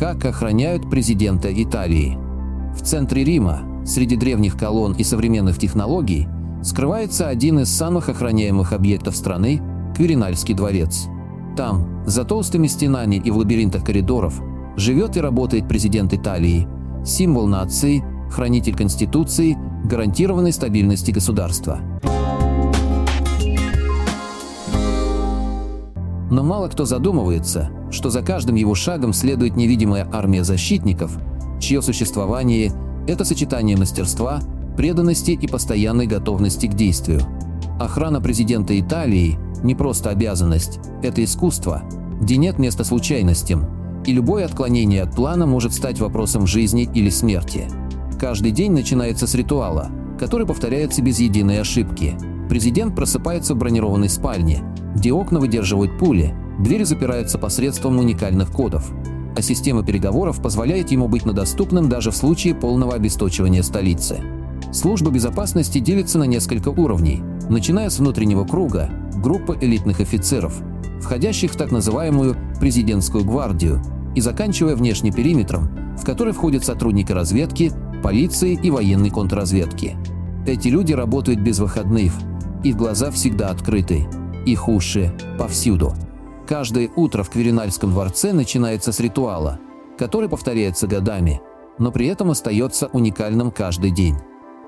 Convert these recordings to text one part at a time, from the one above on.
как охраняют президента Италии. В центре Рима, среди древних колонн и современных технологий, скрывается один из самых охраняемых объектов страны – Квиринальский дворец. Там, за толстыми стенами и в лабиринтах коридоров, живет и работает президент Италии, символ нации, хранитель Конституции, гарантированной стабильности государства. Но мало кто задумывается, что за каждым его шагом следует невидимая армия защитников, чье существование – это сочетание мастерства, преданности и постоянной готовности к действию. Охрана президента Италии – не просто обязанность, это искусство, где нет места случайностям, и любое отклонение от плана может стать вопросом жизни или смерти. Каждый день начинается с ритуала, который повторяется без единой ошибки. Президент просыпается в бронированной спальне, где окна выдерживают пули, двери запираются посредством уникальных кодов, а система переговоров позволяет ему быть доступным даже в случае полного обесточивания столицы. Служба безопасности делится на несколько уровней, начиная с внутреннего круга, группа элитных офицеров, входящих в так называемую президентскую гвардию, и заканчивая внешним периметром, в который входят сотрудники разведки, полиции и военной контрразведки. Эти люди работают без выходных, их глаза всегда открыты, их уши повсюду. Каждое утро в Квиринальском дворце начинается с ритуала, который повторяется годами, но при этом остается уникальным каждый день.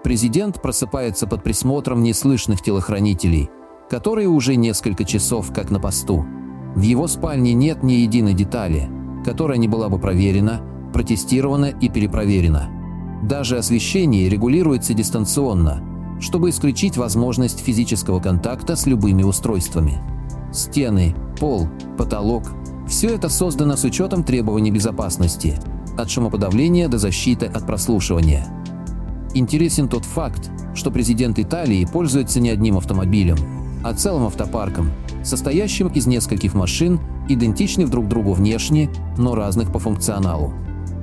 Президент просыпается под присмотром неслышных телохранителей, которые уже несколько часов как на посту. В его спальне нет ни единой детали, которая не была бы проверена, протестирована и перепроверена. Даже освещение регулируется дистанционно, чтобы исключить возможность физического контакта с любыми устройствами. Стены, пол, потолок – все это создано с учетом требований безопасности, от шумоподавления до защиты от прослушивания. Интересен тот факт, что президент Италии пользуется не одним автомобилем, а целым автопарком, состоящим из нескольких машин, идентичных друг другу внешне, но разных по функционалу.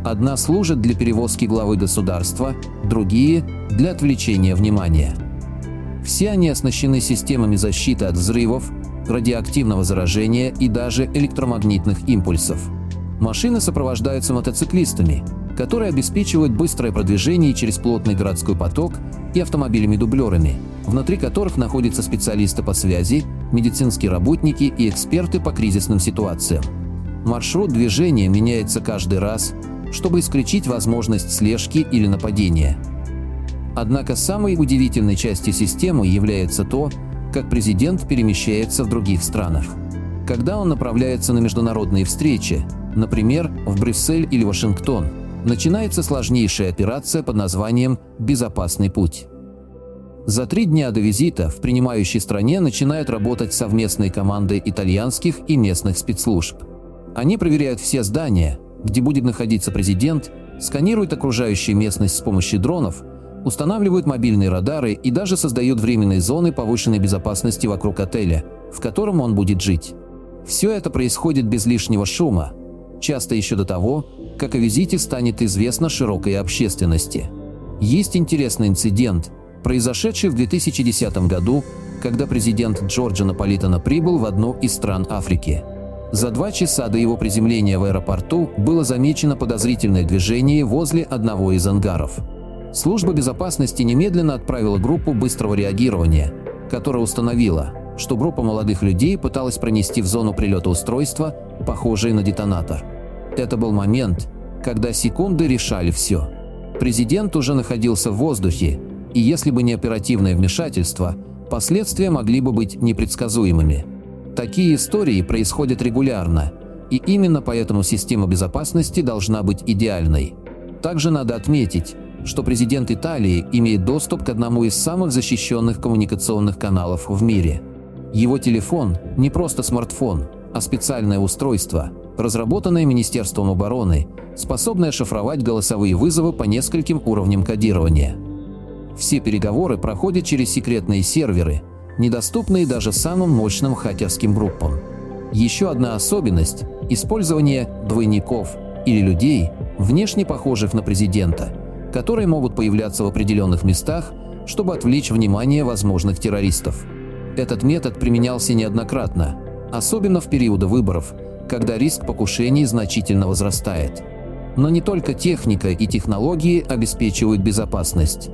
Одна служит для перевозки главы государства, другие – для отвлечения внимания. Все они оснащены системами защиты от взрывов, радиоактивного заражения и даже электромагнитных импульсов. Машины сопровождаются мотоциклистами, которые обеспечивают быстрое продвижение через плотный городской поток, и автомобилями-дублерами, внутри которых находятся специалисты по связи, медицинские работники и эксперты по кризисным ситуациям. Маршрут движения меняется каждый раз, чтобы исключить возможность слежки или нападения. Однако самой удивительной частью системы является то, как президент перемещается в других странах. Когда он направляется на международные встречи, например, в Брюссель или Вашингтон, начинается сложнейшая операция под названием «Безопасный путь». За 3 дня до визита в принимающей стране начинают работать совместные команды итальянских и местных спецслужб. Они проверяют все здания, где будет находиться президент, сканируют окружающую местность с помощью дронов, устанавливают мобильные радары и даже создают временные зоны повышенной безопасности вокруг отеля, в котором он будет жить. Все это происходит без лишнего шума, часто еще до того, как о визите станет известно широкой общественности. Есть интересный инцидент, произошедший в 2010 году, когда президент Джорджо Наполитано прибыл в одну из стран Африки. За 2 часа до его приземления в аэропорту было замечено подозрительное движение возле одного из ангаров. Служба безопасности немедленно отправила группу быстрого реагирования, которая установила, что группа молодых людей пыталась пронести в зону прилета устройство, похожее на детонатор. Это был момент, когда секунды решали все. Президент уже находился в воздухе, и если бы не оперативное вмешательство, последствия могли бы быть непредсказуемыми. Такие истории происходят регулярно, и именно поэтому система безопасности должна быть идеальной. Также надо отметить, что президент Италии имеет доступ к одному из самых защищенных коммуникационных каналов в мире. Его телефон – не просто смартфон, а специальное устройство, разработанное Министерством обороны, способное шифровать голосовые вызовы по нескольким уровням кодирования. Все переговоры проходят через секретные серверы, недоступные даже самым мощным хакерским группам. Еще одна особенность – использование двойников или людей, внешне похожих на президента, которые могут появляться в определенных местах, чтобы отвлечь внимание возможных террористов. Этот метод применялся неоднократно, особенно в периоды выборов, когда риск покушений значительно возрастает. Но не только техника и технологии обеспечивают безопасность.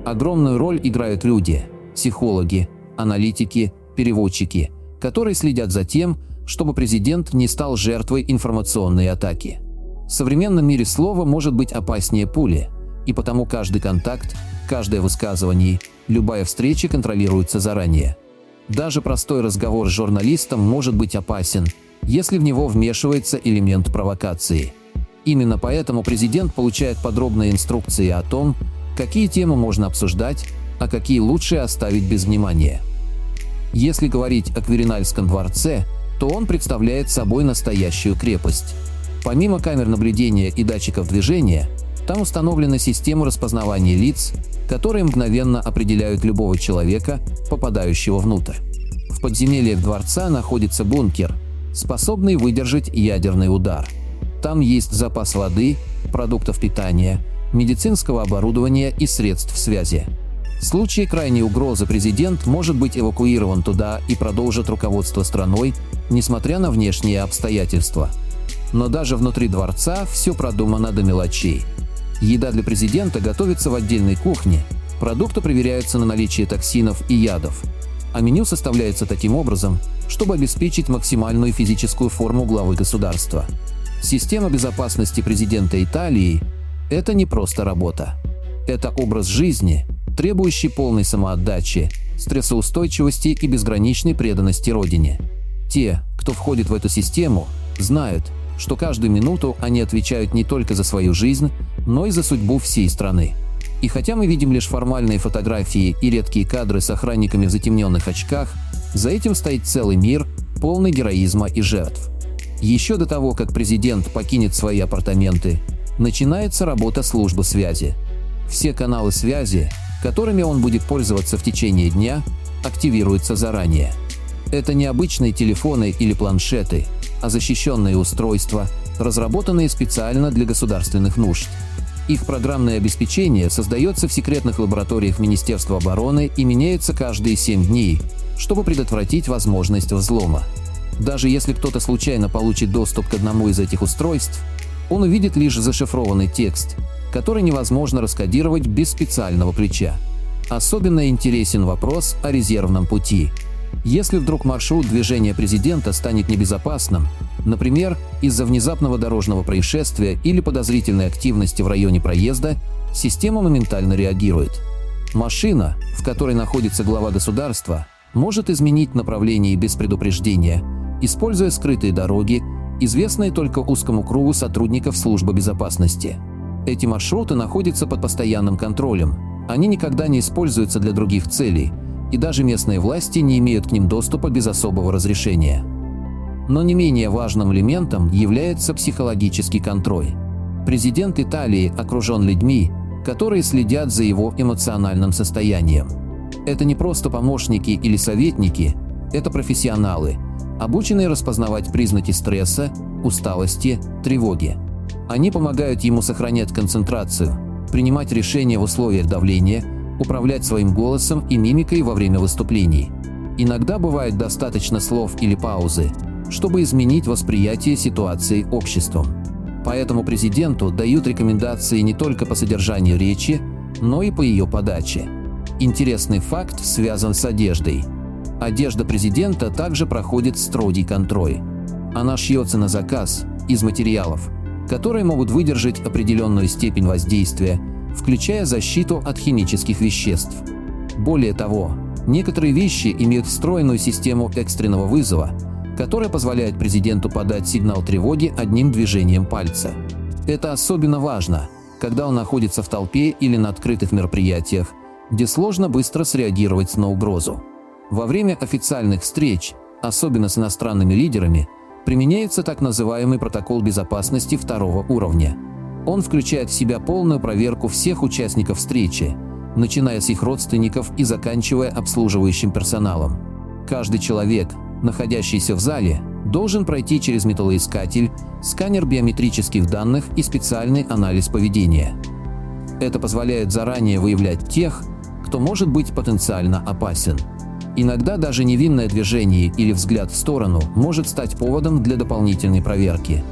Огромную роль играют люди – психологи, аналитики, переводчики, которые следят за тем, чтобы президент не стал жертвой информационной атаки. В современном мире слово может быть опаснее пули, и потому каждый контакт, каждое высказывание, любая встреча контролируется заранее. Даже простой разговор с журналистом может быть опасен, если в него вмешивается элемент провокации. Именно поэтому президент получает подробные инструкции о том, какие темы можно обсуждать, а какие лучше оставить без внимания. Если говорить о Кверинальском дворце, то он представляет собой настоящую крепость. Помимо камер наблюдения и датчиков движения, там установлена система распознавания лиц, которые мгновенно определяют любого человека, попадающего внутрь. В подземельях дворца находится бункер, способный выдержать ядерный удар. Там есть запас воды, продуктов питания, медицинского оборудования и средств связи. В случае крайней угрозы президент может быть эвакуирован туда и продолжит руководство страной, несмотря на внешние обстоятельства. Но даже внутри дворца все продумано до мелочей. Еда для президента готовится в отдельной кухне, продукты проверяются на наличие токсинов и ядов, а меню составляется таким образом, чтобы обеспечить максимальную физическую форму главы государства. Система безопасности президента Италии – это не просто работа. Это образ жизни, требующий полной самоотдачи, стрессоустойчивости и безграничной преданности родине. Те, кто входит в эту систему, знают, что каждую минуту они отвечают не только за свою жизнь, но и за судьбу всей страны. И хотя мы видим лишь формальные фотографии и редкие кадры с охранниками в затемненных очках, за этим стоит целый мир, полный героизма и жертв. Еще до того, как президент покинет свои апартаменты, начинается работа службы связи. Все каналы связи, которыми он будет пользоваться в течение дня, активируются заранее. Это не обычные телефоны или планшеты, а защищенные устройства, разработанные специально для государственных нужд. Их программное обеспечение создается в секретных лабораториях Министерства обороны и меняется каждые 7 дней, чтобы предотвратить возможность взлома. Даже если кто-то случайно получит доступ к одному из этих устройств, он увидит лишь зашифрованный текст, который невозможно раскодировать без специального ключа. Особенно интересен вопрос о резервном пути. Если вдруг маршрут движения президента станет небезопасным, например, из-за внезапного дорожного происшествия или подозрительной активности в районе проезда, система моментально реагирует. Машина, в которой находится глава государства, может изменить направление без предупреждения, используя скрытые дороги, известные только узкому кругу сотрудников службы безопасности. Эти маршруты находятся под постоянным контролем, они никогда не используются для других целей, и даже местные власти не имеют к ним доступа без особого разрешения. Но не менее важным элементом является психологический контроль. Президент Италии окружен людьми, которые следят за его эмоциональным состоянием. Это не просто помощники или советники, это профессионалы, обученные распознавать признаки стресса, усталости, тревоги. Они помогают ему сохранять концентрацию, принимать решения в условиях давления, управлять своим голосом и мимикой во время выступлений. Иногда бывает достаточно слов или паузы, чтобы изменить восприятие ситуации обществом. Поэтому президенту дают рекомендации не только по содержанию речи, но и по ее подаче. Интересный факт связан с одеждой. Одежда президента также проходит строгий контроль. Она шьется на заказ из материалов, которые могут выдержать определенную степень воздействия, включая защиту от химических веществ. Более того, некоторые вещи имеют встроенную систему экстренного вызова, которая позволяет президенту подать сигнал тревоги одним движением пальца. Это особенно важно, когда он находится в толпе или на открытых мероприятиях, где сложно быстро среагировать на угрозу. Во время официальных встреч, особенно с иностранными лидерами, применяется так называемый протокол безопасности второго уровня. Он включает в себя полную проверку всех участников встречи, начиная с их родственников и заканчивая обслуживающим персоналом. Каждый человек, находящийся в зале, должен пройти через металлоискатель, сканер биометрических данных и специальный анализ поведения. Это позволяет заранее выявлять тех, кто может быть потенциально опасен. Иногда даже невинное движение или взгляд в сторону может стать поводом для дополнительной проверки.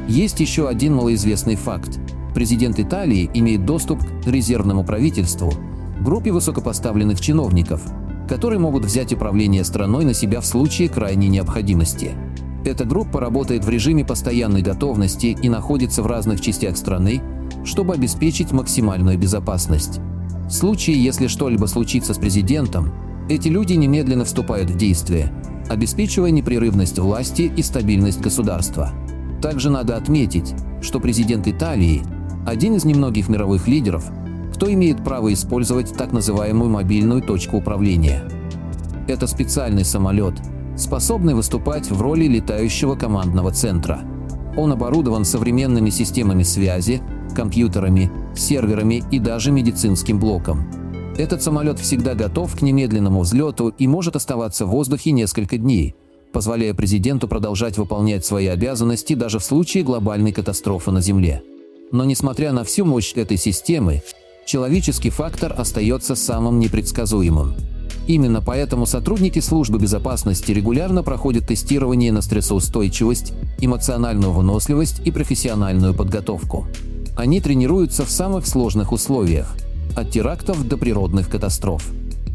Есть еще один малоизвестный факт. Президент Италии имеет доступ к резервному правительству, группе высокопоставленных чиновников, которые могут взять управление страной на себя в случае крайней необходимости. Эта группа работает в режиме постоянной готовности и находится в разных частях страны, чтобы обеспечить максимальную безопасность. В случае, если что-либо случится с президентом, эти люди немедленно вступают в действие, обеспечивая непрерывность власти и стабильность государства. Также надо отметить, что президент Италии – один из немногих мировых лидеров, кто имеет право использовать так называемую мобильную точку управления. Это специальный самолет, способный выступать в роли летающего командного центра. Он оборудован современными системами связи, компьютерами, серверами и даже медицинским блоком. Этот самолет всегда готов к немедленному взлету и может оставаться в воздухе несколько дней, позволяя президенту продолжать выполнять свои обязанности даже в случае глобальной катастрофы на Земле. Но несмотря на всю мощь этой системы, человеческий фактор остается самым непредсказуемым. Именно поэтому сотрудники службы безопасности регулярно проходят тестирование на стрессоустойчивость, эмоциональную выносливость и профессиональную подготовку. Они тренируются в самых сложных условиях, от терактов до природных катастроф.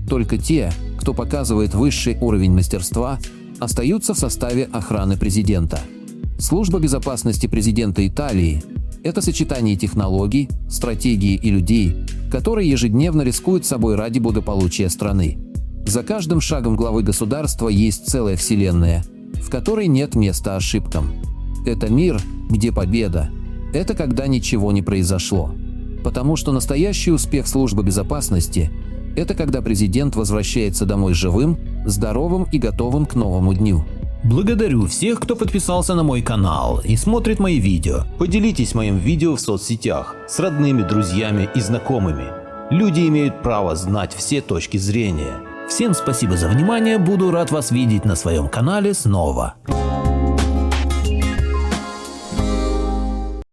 Только те, кто показывает высший уровень мастерства, остаются в составе охраны президента. Служба безопасности президента Италии – это сочетание технологий, стратегии и людей, которые ежедневно рискуют собой ради благополучия страны. За каждым шагом главы государства есть целая вселенная, в которой нет места ошибкам. Это мир, где победа – это когда ничего не произошло. Потому что настоящий успех службы безопасности – это когда президент возвращается домой живым, здоровым и готовым к новому дню. Благодарю всех, кто подписался на мой канал и смотрит мои видео. Поделитесь моим видео в соцсетях с родными, друзьями и знакомыми. Люди имеют право знать все точки зрения. Всем спасибо за внимание, буду рад вас видеть на своем канале снова.